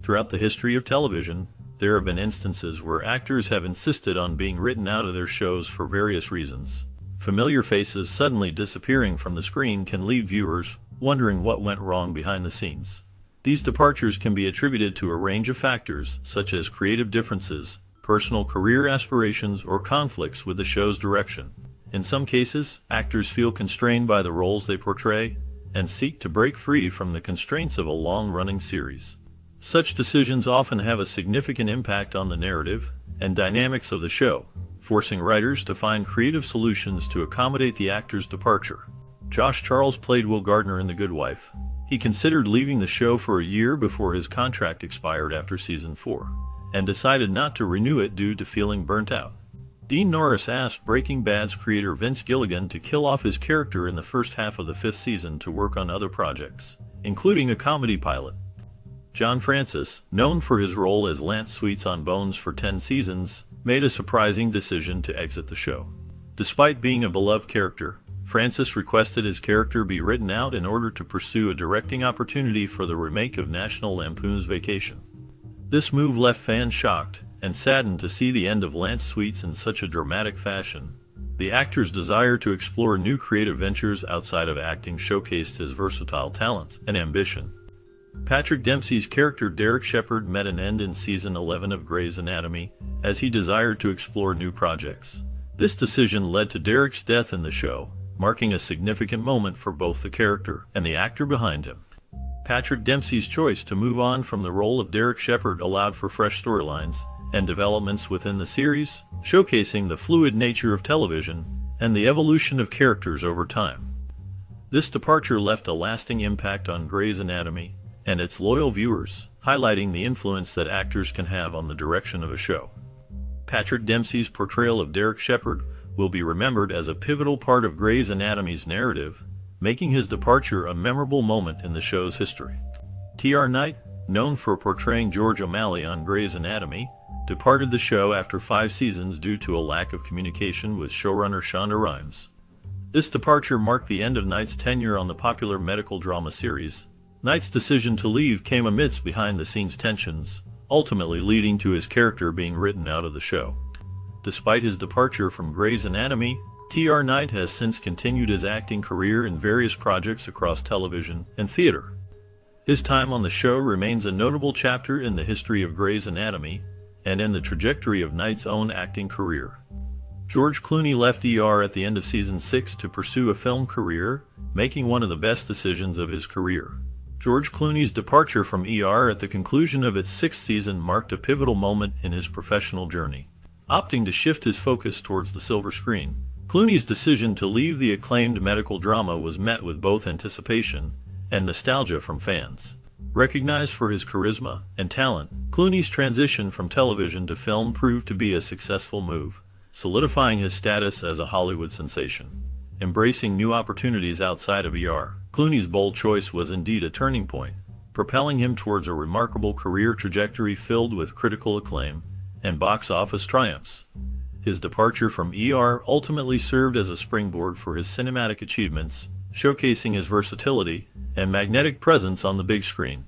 Throughout the history of television, there have been instances where actors have insisted on being written out of their shows for various reasons. Familiar faces suddenly disappearing from the screen can leave viewers wondering what went wrong behind the scenes. These departures can be attributed to a range of factors, such as creative differences, personal career aspirations, or conflicts with the show's direction. In some cases, actors feel constrained by the roles they portray and seek to break free from the constraints of a long-running series. Such decisions often have a significant impact on the narrative and dynamics of the show, forcing writers to find creative solutions to accommodate the actor's departure. Josh Charles played Will Gardner in The Good Wife. He considered leaving the show for a year before his contract expired after season 4, and decided not to renew it due to feeling burnt out. Dean Norris asked Breaking Bad's creator Vince Gilligan to kill off his character in the first half of the 5th season to work on other projects, including a comedy pilot. John Francis, known for his role as Lance Sweets on Bones for 10 seasons, made a surprising decision to exit the show. Despite being a beloved character, Francis requested his character be written out in order to pursue a directing opportunity for the remake of National Lampoon's Vacation. This move left fans shocked and saddened to see the end of Lance Sweets in such a dramatic fashion. The actor's desire to explore new creative ventures outside of acting showcased his versatile talents and ambition. Patrick Dempsey's character Derek Shepherd met an end in season 11 of Grey's Anatomy, as he desired to explore new projects. This decision led to Derek's death in the show, marking a significant moment for both the character and the actor behind him. Patrick Dempsey's choice to move on from the role of Derek Shepherd allowed for fresh storylines and developments within the series, showcasing the fluid nature of television and the evolution of characters over time. This departure left a lasting impact on Grey's Anatomy and its loyal viewers, highlighting the influence that actors can have on the direction of a show. Patrick Dempsey's portrayal of Derek Shepherd will be remembered as a pivotal part of Grey's Anatomy's narrative, making his departure a memorable moment in the show's history. T.R. Knight, known for portraying George O'Malley on Grey's Anatomy, departed the show after 5 seasons due to a lack of communication with showrunner Shonda Rhimes. This departure marked the end of Knight's tenure on the popular medical drama series. Knight's decision to leave came amidst behind-the-scenes tensions, ultimately leading to his character being written out of the show. Despite his departure from Grey's Anatomy, T.R. Knight has since continued his acting career in various projects across television and theater. His time on the show remains a notable chapter in the history of Grey's Anatomy and in the trajectory of Knight's own acting career. George Clooney left ER at the end of season 6 to pursue a film career, making one of the best decisions of his career. George Clooney's departure from ER at the conclusion of its 6th season marked a pivotal moment in his professional journey. Opting to shift his focus towards the silver screen, Clooney's decision to leave the acclaimed medical drama was met with both anticipation and nostalgia from fans. Recognized for his charisma and talent, Clooney's transition from television to film proved to be a successful move, solidifying his status as a Hollywood sensation. Embracing new opportunities outside of ER, Clooney's bold choice was indeed a turning point, propelling him towards a remarkable career trajectory filled with critical acclaim and box office triumphs. His departure from ER ultimately served as a springboard for his cinematic achievements, showcasing his versatility and magnetic presence on the big screen.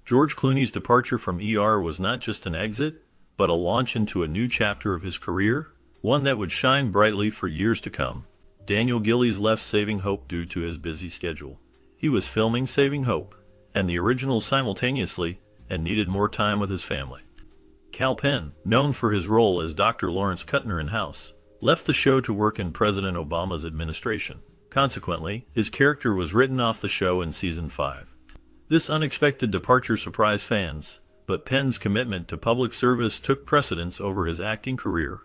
George Clooney's departure from ER was not just an exit, but a launch into a new chapter of his career, one that would shine brightly for years to come. Daniel Gillies left Saving Hope due to his busy schedule. He was filming Saving Hope and the original simultaneously and needed more time with his family. Kal Penn, known for his role as Dr. Lawrence Kuttner in House, left the show to work in President Obama's administration. Consequently, his character was written off the show in season 5. This unexpected departure surprised fans, but Penn's commitment to public service took precedence over his acting career.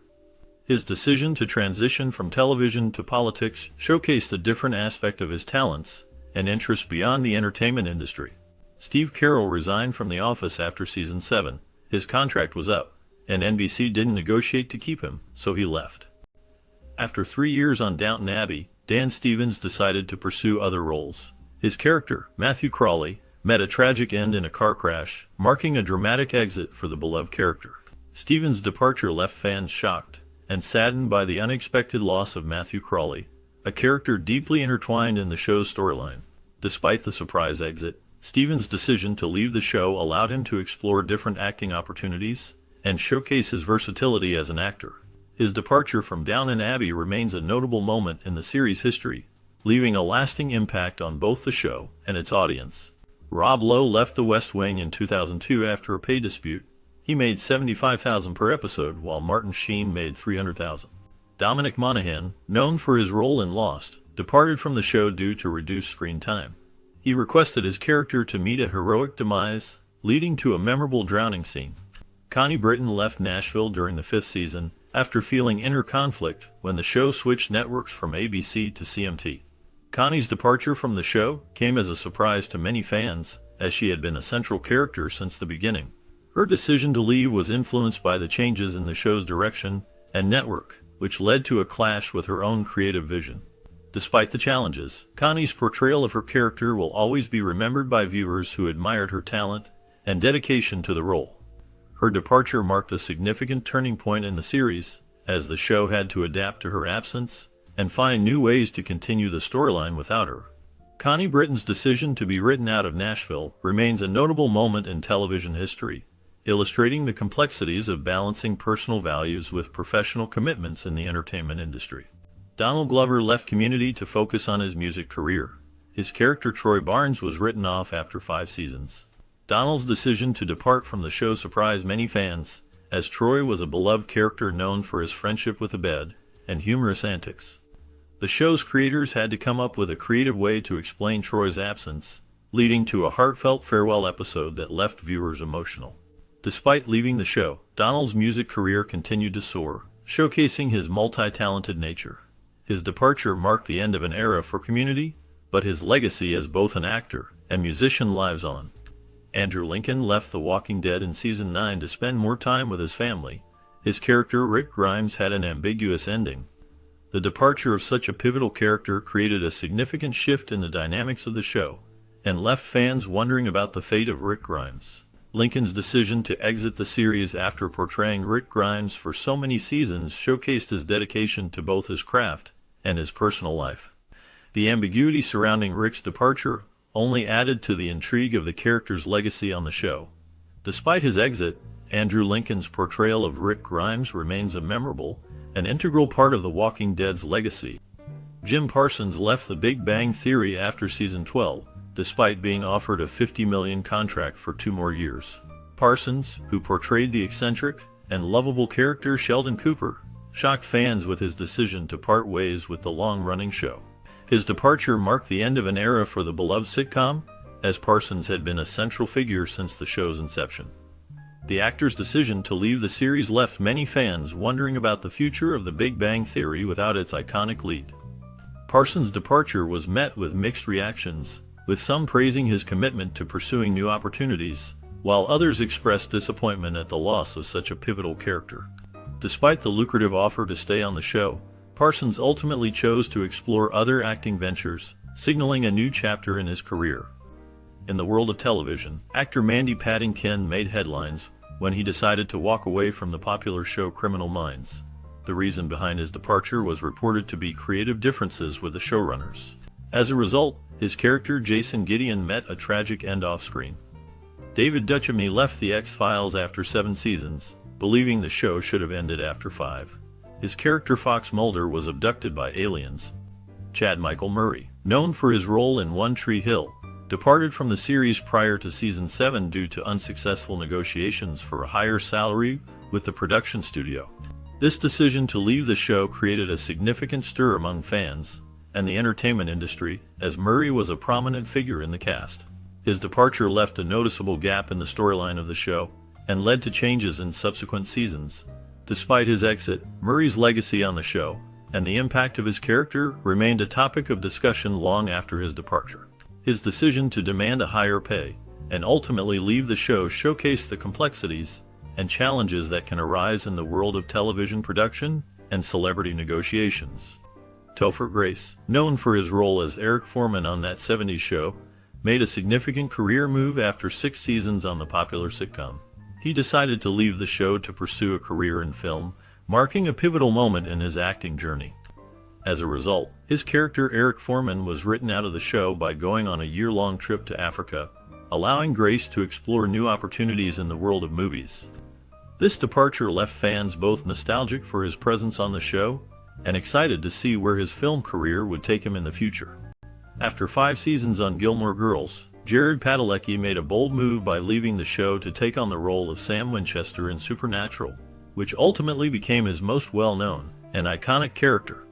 His decision to transition from television to politics showcased a different aspect of his talents and interests beyond the entertainment industry. Steve Carell resigned from The Office after season 7. His contract was up, and NBC didn't negotiate to keep him, so he left. After 3 years on Downton Abbey, Dan Stevens decided to pursue other roles. His character, Matthew Crawley, met a tragic end in a car crash, marking a dramatic exit for the beloved character. Stevens' departure left fans shocked and saddened by the unexpected loss of Matthew Crawley, a character deeply intertwined in the show's storyline. Despite the surprise exit, Stevens' decision to leave the show allowed him to explore different acting opportunities and showcase his versatility as an actor. His departure from Downton Abbey remains a notable moment in the series' history, leaving a lasting impact on both the show and its audience. Rob Lowe left The West Wing in 2002 after a pay dispute. He made $75,000 per episode, while Martin Sheen made $300,000. Dominic Monaghan, known for his role in Lost, departed from the show due to reduced screen time. He requested his character to meet a heroic demise, leading to a memorable drowning scene. Connie Britton left Nashville during the 5th season after feeling inner conflict when the show switched networks from ABC to CMT. Connie's departure from the show came as a surprise to many fans, as she had been a central character since the beginning. Her decision to leave was influenced by the changes in the show's direction and network, which led to a clash with her own creative vision. Despite the challenges, Connie's portrayal of her character will always be remembered by viewers who admired her talent and dedication to the role. Her departure marked a significant turning point in the series, as the show had to adapt to her absence and find new ways to continue the storyline without her. Connie Britton's decision to be written out of Nashville remains a notable moment in television history, illustrating the complexities of balancing personal values with professional commitments in the entertainment industry. Donald Glover left Community to focus on his music career. His character Troy Barnes was written off after 5 seasons. Donald's decision to depart from the show surprised many fans, as Troy was a beloved character known for his friendship with Abed and humorous antics. The show's creators had to come up with a creative way to explain Troy's absence, leading to a heartfelt farewell episode that left viewers emotional. Despite leaving the show, Donald's music career continued to soar, showcasing his multi-talented nature. His departure marked the end of an era for Community, but his legacy as both an actor and musician lives on. Andrew Lincoln left The Walking Dead in Season 9 to spend more time with his family. His character Rick Grimes had an ambiguous ending. The departure of such a pivotal character created a significant shift in the dynamics of the show, and left fans wondering about the fate of Rick Grimes. Lincoln's decision to exit the series after portraying Rick Grimes for so many seasons showcased his dedication to both his craft and his personal life. The ambiguity surrounding Rick's departure only added to the intrigue of the character's legacy on the show. Despite his exit, Andrew Lincoln's portrayal of Rick Grimes remains a memorable and integral part of The Walking Dead's legacy. Jim Parsons left The Big Bang Theory after Season 12, despite being offered a $50 million contract for 2 more years. Parsons, who portrayed the eccentric and lovable character Sheldon Cooper, shocked fans with his decision to part ways with the long-running show. His departure marked the end of an era for the beloved sitcom, as Parsons had been a central figure since the show's inception. The actor's decision to leave the series left many fans wondering about the future of The Big Bang Theory without its iconic lead. Parsons' departure was met with mixed reactions, with some praising his commitment to pursuing new opportunities, while others expressed disappointment at the loss of such a pivotal character. Despite the lucrative offer to stay on the show, Parsons ultimately chose to explore other acting ventures, signaling a new chapter in his career. In the world of television, actor Mandy Patinkin made headlines when he decided to walk away from the popular show Criminal Minds. The reason behind his departure was reported to be creative differences with the showrunners. As a result, his character Jason Gideon met a tragic end off-screen. David Duchovny left The X-Files after 7 seasons, believing the show should have ended after 5. His character Fox Mulder was abducted by aliens. Chad Michael Murray, known for his role in One Tree Hill, departed from the series prior to Season 7 due to unsuccessful negotiations for a higher salary with the production studio. This decision to leave the show created a significant stir among fans and the entertainment industry, as Murray was a prominent figure in the cast. His departure left a noticeable gap in the storyline of the show and led to changes in subsequent seasons. Despite his exit, Murray's legacy on the show and the impact of his character remained a topic of discussion long after his departure. His decision to demand a higher pay and ultimately leave the show showcased the complexities and challenges that can arise in the world of television production and celebrity negotiations. Topher Grace, known for his role as Eric Foreman on That 70s Show, made a significant career move after 6 seasons on the popular sitcom. He decided to leave the show to pursue a career in film, marking a pivotal moment in his acting journey. As a result, his character Eric Foreman was written out of the show by going on a year-long trip to Africa, allowing Grace to explore new opportunities in the world of movies. This departure left fans both nostalgic for his presence on the show and excited to see where his film career would take him in the future. After 5 seasons on Gilmore Girls, Jared Padalecki made a bold move by leaving the show to take on the role of Sam Winchester in Supernatural, which ultimately became his most well-known and iconic character.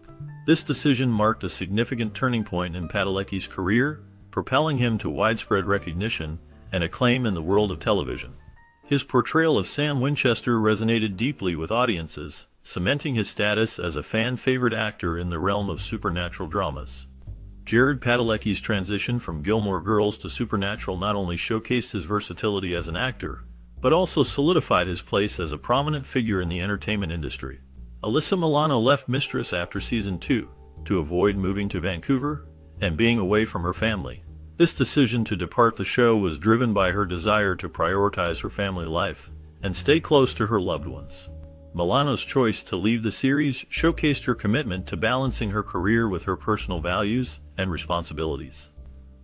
This decision marked a significant turning point in Padalecki's career, propelling him to widespread recognition and acclaim in the world of television. His portrayal of Sam Winchester resonated deeply with audiences, cementing his status as a fan-favorite actor in the realm of supernatural dramas. Jared Padalecki's transition from Gilmore Girls to Supernatural not only showcased his versatility as an actor, but also solidified his place as a prominent figure in the entertainment industry. Alyssa Milano left Mistress after Season 2 to avoid moving to Vancouver and being away from her family. This decision to depart the show was driven by her desire to prioritize her family life and stay close to her loved ones. Milano's choice to leave the series showcased her commitment to balancing her career with her personal values and responsibilities.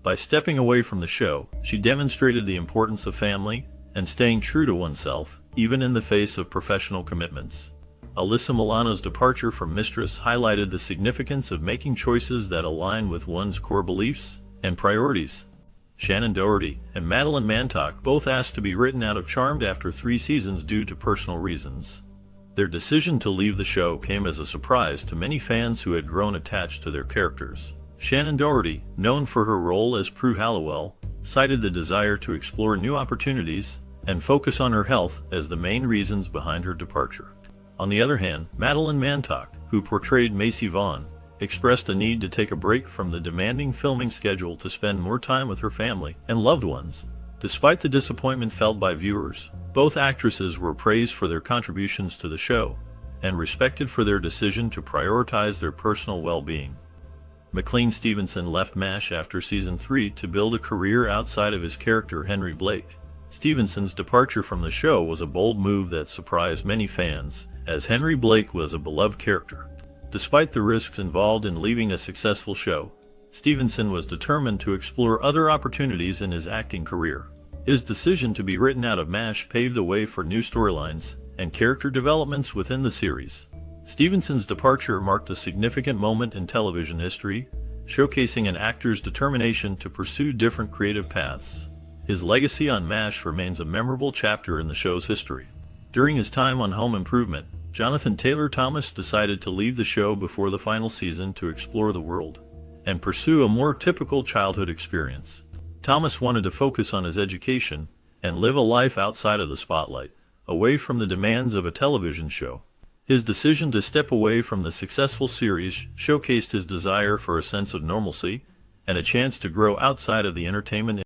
By stepping away from the show, she demonstrated the importance of family and staying true to oneself, even in the face of professional commitments. Alyssa Milano's departure from Mistress highlighted the significance of making choices that align with one's core beliefs and priorities. Shannon Doherty and Madeline Mantock both asked to be written out of Charmed after 3 seasons due to personal reasons. Their decision to leave the show came as a surprise to many fans who had grown attached to their characters. Shannon Doherty, known for her role as Prue Halliwell, cited the desire to explore new opportunities and focus on her health as the main reasons behind her departure. On the other hand, Madeline Mantock, who portrayed Macy Vaughn, expressed a need to take a break from the demanding filming schedule to spend more time with her family and loved ones. Despite the disappointment felt by viewers, both actresses were praised for their contributions to the show and respected for their decision to prioritize their personal well-being. McLean Stevenson left MASH after Season 3 to build a career outside of his character Henry Blake. Stevenson's departure from the show was a bold move that surprised many fans, as Henry Blake was a beloved character. Despite the risks involved in leaving a successful show, Stevenson was determined to explore other opportunities in his acting career. His decision to be written out of MASH paved the way for new storylines and character developments within the series. Stevenson's departure marked a significant moment in television history, showcasing an actor's determination to pursue different creative paths. His legacy on MASH remains a memorable chapter in the show's history. During his time on Home Improvement, Jonathan Taylor Thomas decided to leave the show before the final season to explore the world and pursue a more typical childhood experience. Thomas wanted to focus on his education and live a life outside of the spotlight, away from the demands of a television show. His decision to step away from the successful series showcased his desire for a sense of normalcy and a chance to grow outside of the entertainment